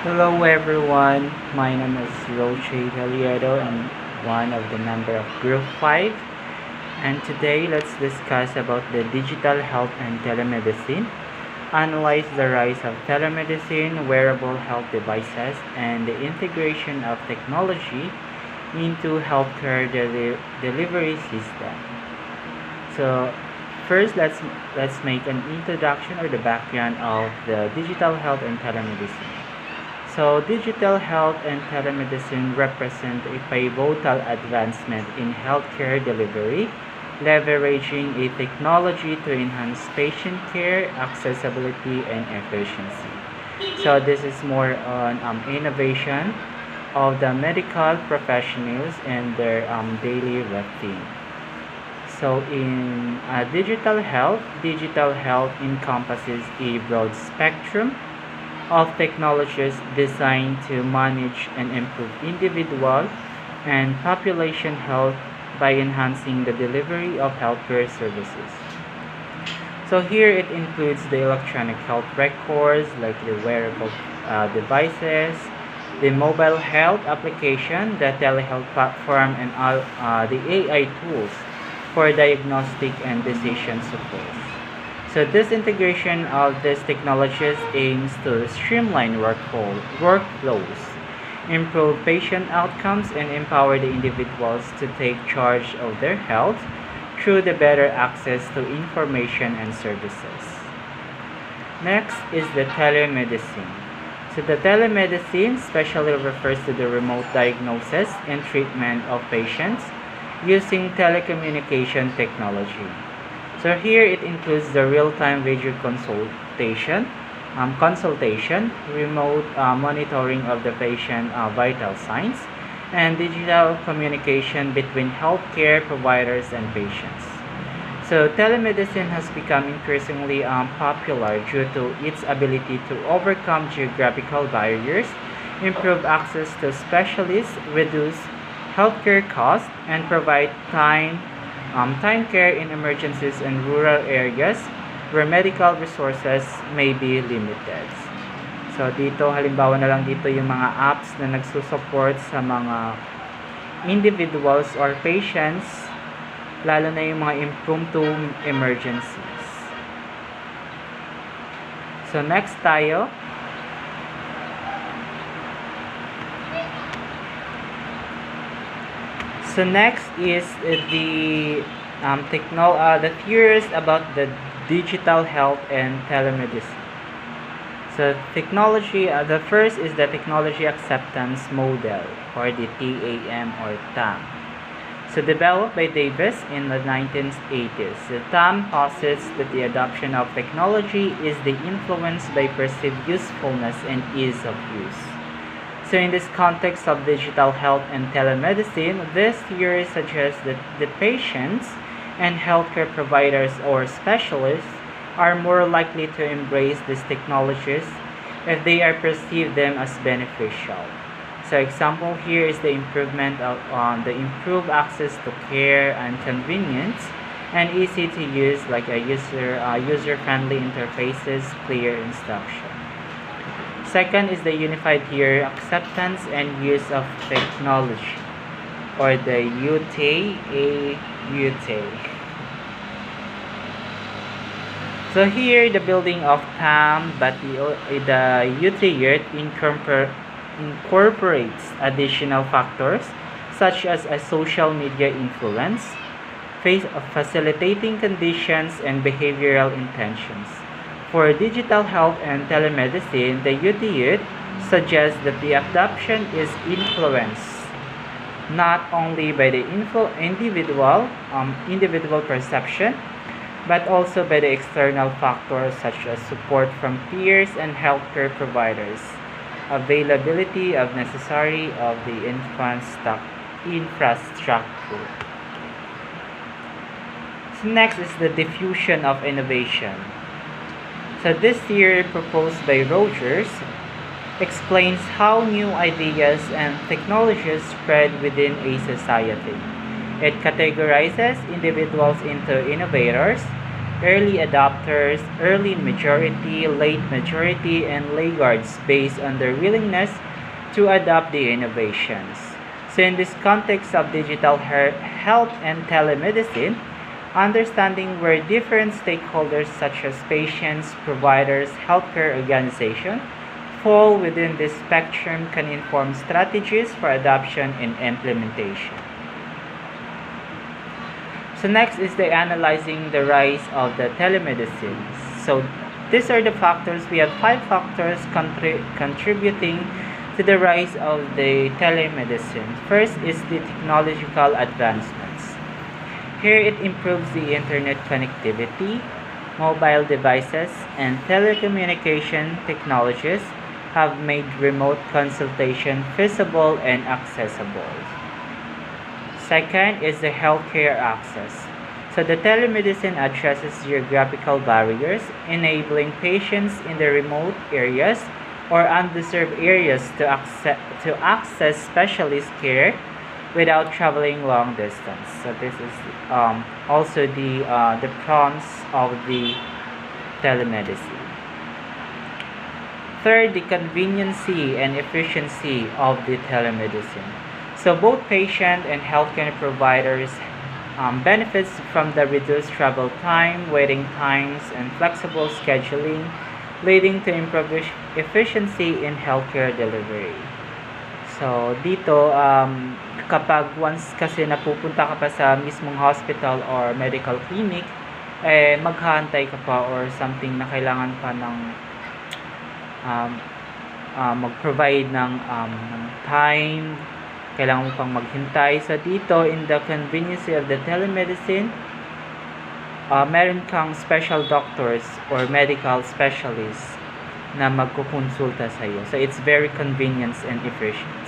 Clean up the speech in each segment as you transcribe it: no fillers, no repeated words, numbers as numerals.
Hello everyone, my name is Roche Gallardo and one of the member of Group 5, and today let's discuss about the digital health and telemedicine, analyze the rise of telemedicine, wearable health devices, and the integration of technology into healthcare delivery system. So first let's make an introduction or the background of the digital health and telemedicine. So, digital health and telemedicine represent a pivotal advancement in healthcare delivery, leveraging a technology to enhance patient care, accessibility, and efficiency. So, this is more on innovation of the medical professionals and their daily routine. So, in digital health encompasses a broad spectrum of technologies designed to manage and improve individual and population health by enhancing the delivery of healthcare services. So here it includes the electronic health records like the wearable devices, the mobile health application, the telehealth platform, and all the AI tools for diagnostic and decision support. So this integration of these technologies aims to streamline workflows, improve patient outcomes, and empower the individuals to take charge of their health through the better access to information and services. Next is the telemedicine. So the telemedicine specially refers to the remote diagnosis and treatment of patients using telecommunication technology. So here it includes the real-time video consultation, remote monitoring of the patient vital signs, and digital communication between healthcare providers and patients. So telemedicine has become increasingly popular due to its ability to overcome geographical barriers, improve access to specialists, reduce healthcare costs, and provide time care in emergencies in rural areas where medical resources may be limited. So dito, halimbawa na lang dito yung mga apps na nagsusupport sa mga individuals or patients, lalo na yung mga impromptu emergencies. So next tayo. So next is the theories about the digital health and telemedicine. So the first is the technology acceptance model, or the TAM or TAM. So developed by Davis in the 1980s, the TAM posits that the adoption of technology is the influence by perceived usefulness and ease of use. So in this context of digital health and telemedicine, this theory suggests that the patients and healthcare providers or specialists are more likely to embrace these technologies if they are perceive them as beneficial. So example here is the the improved access to care and convenience and easy to use like a user-friendly interfaces, clear instruction. Second is the unified theory acceptance and use of technology, or the UTA. So here the building of TAM, but the UTA incorporates additional factors such as a social media influence, facilitating conditions, and behavioral intentions. For digital health and telemedicine, the UTUT suggests that the adoption is influenced not only by the individual perception, but also by the external factors such as support from peers and healthcare providers, availability of necessary of the infrastructure. So next is the diffusion of innovation. So this theory proposed by Rogers explains how new ideas and technologies spread within a society. It categorizes individuals into innovators, early adopters, early majority, late majority, and laggards based on their willingness to adopt the innovations. So in this context of digital health and telemedicine, understanding where different stakeholders such as patients, providers, healthcare organizations fall within this spectrum can inform strategies for adoption and implementation. So next is the analyzing the rise of the telemedicine. So these are the factors. We have 5 factors contributing to the rise of the telemedicine. First is the technological advancements. Here it improves the internet connectivity, mobile devices, and telecommunication technologies have made remote consultation feasible and accessible. Second is the healthcare access. So the telemedicine addresses geographical barriers, enabling patients in the remote areas or undeserved areas to access specialist care without traveling long distance. So this is also the pros of the telemedicine. Third, the conveniency and efficiency of the telemedicine. So both patient and healthcare providers benefits from the reduced travel time, waiting times, and flexible scheduling, leading to improved efficiency in healthcare delivery. So dito, kapag once kasi napupunta ka pa sa mismong hospital or medical clinic, maghahantay ka pa or something na kailangan pa ng mag-provide ng time, kailangan mo pang maghintay. So dito, in the convenience of the telemedicine, meron kang special doctors or medical specialists na magkukonsulta sa iyo. So it's very convenient and efficient.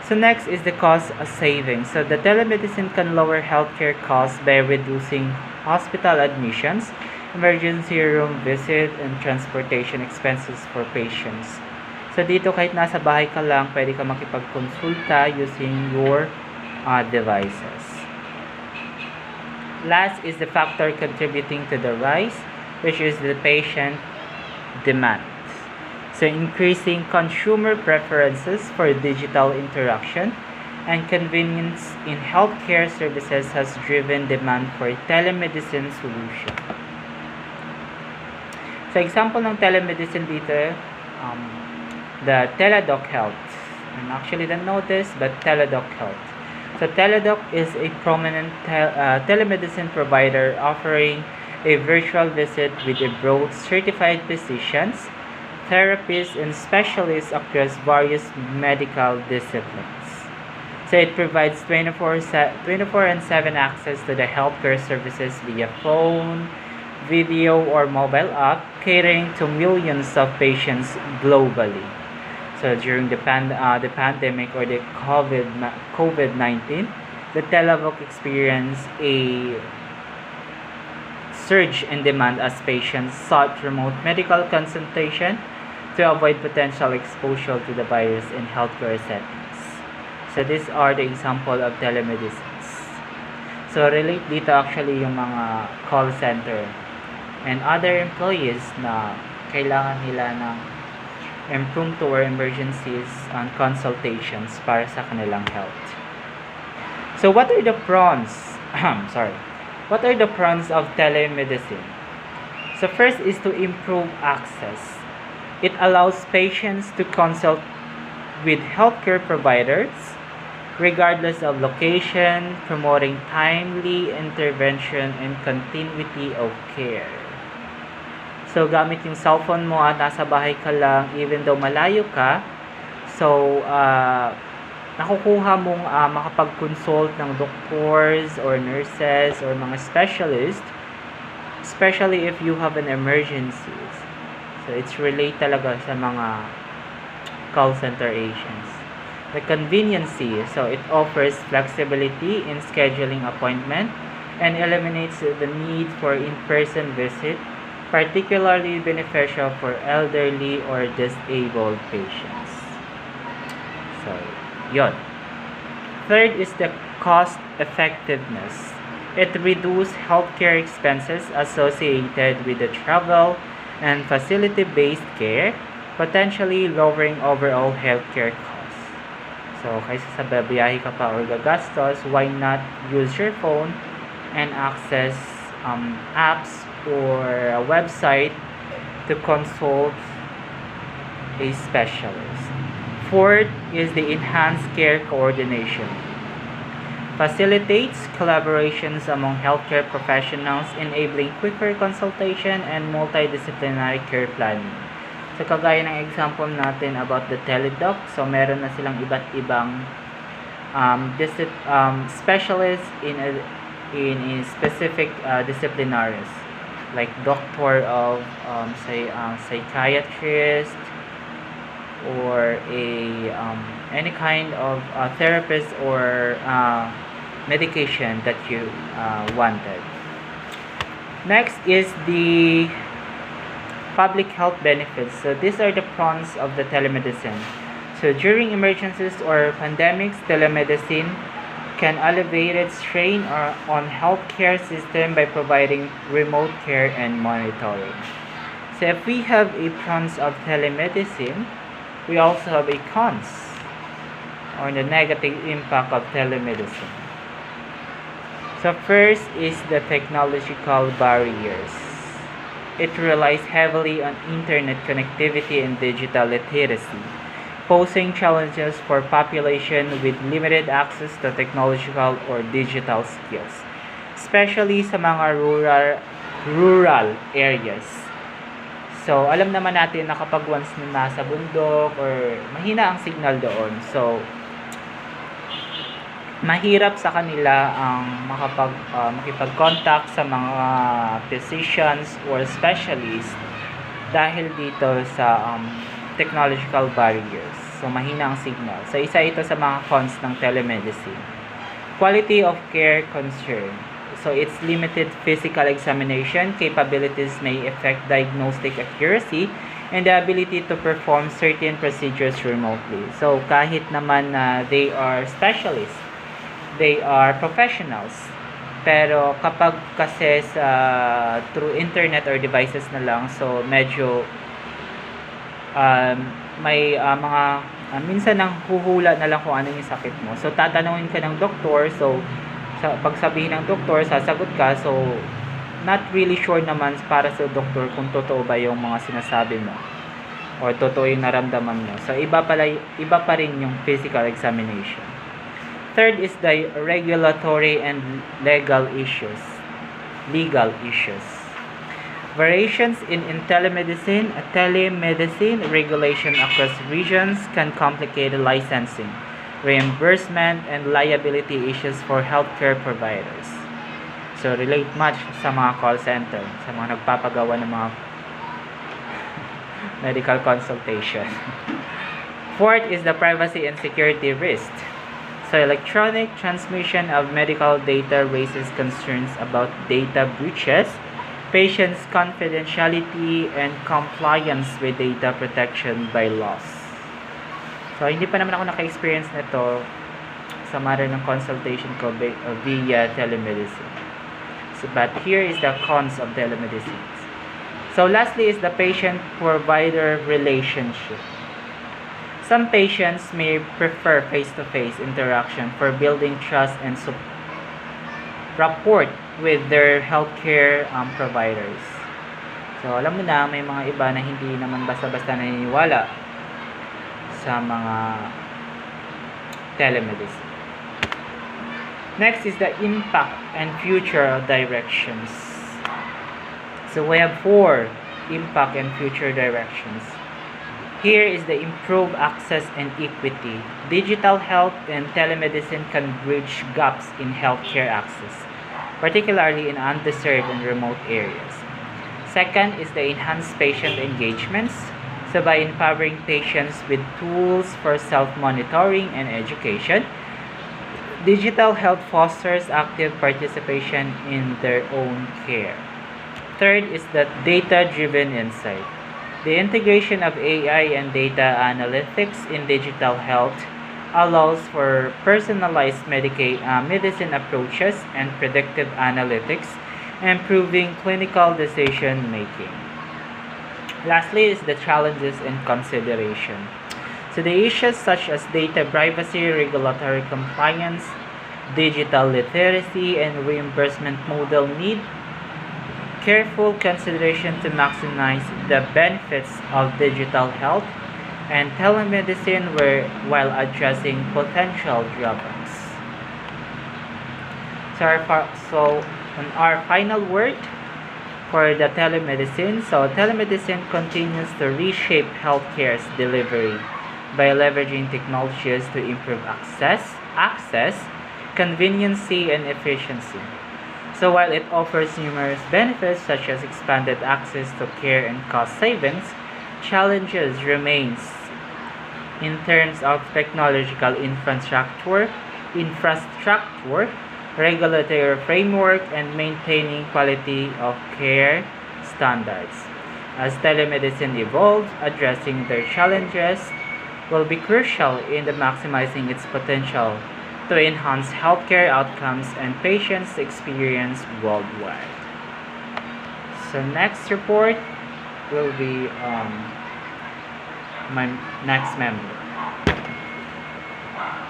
So next is the cost savings. So the telemedicine can lower healthcare costs by reducing hospital admissions, emergency room visit, and transportation expenses for patients. So dito kahit nasa bahay ka lang, pwede ka makipagkonsulta using your devices. Last is the factor contributing to the rise, which is the patient demand. So increasing consumer preferences for digital interaction and convenience in healthcare services has driven demand for telemedicine solution. So example ng telemedicine dito, the Teladoc Health. And actually don't know this, but Teladoc Health. So Teladoc is a prominent telemedicine provider offering a virtual visit with a broad certified physicians, therapists, and specialists across various medical disciplines. So it provides 24/7 access to the healthcare services via phone, video, or mobile app, catering to millions of patients globally. So during the pandemic or the COVID-19, the Teladoc experienced a surge in demand as patients sought remote medical consultation to avoid potential exposure to the virus in healthcare settings. So these are the example of telemedicine. So relate dito actually yung mga call center and other employees na kailangan nila ng impromptu or emergencies and consultations para sa kanilang health. So what are the pros? What are the pros of telemedicine? So first is to improve access. It allows patients to consult with healthcare providers regardless of location, promoting timely intervention and continuity of care. So gamit yung cellphone mo at nasa bahay ka lang, even though malayo ka, so nakukuha mong makapag-consult ng doctors or nurses or mga specialists, especially if you have an emergency. So it's relate talaga sa mga call center agents. The conveniency, so it offers flexibility in scheduling appointment and eliminates the need for in-person visit, particularly beneficial for elderly or disabled patients. So, yun. Third is the cost effectiveness. It reduces healthcare expenses associated with the travel and facility-based care, potentially lowering overall healthcare costs. So, kaysa sa babiyahe ka pa or gagastos, why not use your phone and access apps or a website to consult a specialist. Fourth is the enhanced care coordination. Facilitates collaborations among healthcare professionals, enabling quicker consultation and multidisciplinary care planning. So, kagaya ng example natin about the teledoc, so meron na silang iba't ibang specialists in a specific disciplinaries, like doctor of psychiatrist, or any kind of therapist or medication that you wanted. Next is the public health benefits. So these are the pros of the telemedicine. So during emergencies or pandemics, telemedicine can alleviate strain on healthcare system by providing remote care and monitoring. So if we have a pros of telemedicine, we also have a cons or the negative impact of telemedicine. So first is the technological barriers. It relies heavily on internet connectivity and digital literacy, posing challenges for population with limited access to technological or digital skills, especially sa mga rural areas. So, alam naman natin na kapag once na nasa bundok or mahina ang signal doon, so mahirap sa kanila ang makipag-contact sa mga physicians or specialists dahil dito sa technological barriers. So, mahina ang signal. So, isa ito sa mga cons ng telemedicine. Quality of care concern. So, its limited physical examination capabilities may affect diagnostic accuracy and the ability to perform certain procedures remotely. So, kahit naman na they are specialists, they are professionals, pero kapag kasi through internet or devices na lang, so medyo may mga minsan nang huhula na lang kung ano yung sakit mo. So tatanungin ka ng doktor, so pagsabihin ng doktor, sasagot ka, so not really sure naman para sa doktor kung totoo ba yung mga sinasabi mo or totoo yung naramdaman mo. So iba pa rin yung physical examination. Third is the regulatory and legal issues. Variations in telemedicine regulation across regions can complicate licensing, reimbursement, and liability issues for healthcare providers. So, relate much sa mga call center, sa mga nagpapagawa ng mga medical consultation. Fourth is the privacy and security risk. So, electronic transmission of medical data raises concerns about data breaches, patients' confidentiality, and compliance with data protection by laws. So, hindi pa naman ako naka-experience nito sa matter ng consultation ko via telemedicine. So, but here is the cons of telemedicine. So, lastly is the patient-provider relationship. Some patients may prefer face-to-face interaction for building trust and rapport with their healthcare providers. So, alam mo na, may mga iba na hindi naman basta-basta naniniwala sa mga telemedicine. Next is the impact and future directions. So, we have 4 impact and future directions. Here is the improved access and equity. Digital health and telemedicine can bridge gaps in healthcare access, particularly in underserved and remote areas. Second is the enhanced patient engagements. So by empowering patients with tools for self-monitoring and education, digital health fosters active participation in their own care. Third is the data-driven insight. The integration of AI and data analytics in digital health allows for personalized medicine approaches and predictive analytics, improving clinical decision making. Lastly is the challenges and consideration. So the issues such as data privacy, regulatory compliance, digital literacy, and reimbursement model need careful consideration to maximize the benefits of digital health and telemedicine while addressing potential drawbacks. So on our final word for the telemedicine, so telemedicine continues to reshape healthcare's delivery by leveraging technologies to improve access, conveniency, and efficiency. So while it offers numerous benefits such as expanded access to care and cost savings, challenges remains in terms of technological infrastructure, regulatory framework, and maintaining quality of care standards. As telemedicine evolves, addressing their challenges will be crucial in the maximizing its potential to enhance healthcare outcomes and patients' experience worldwide. So next report will be my next member.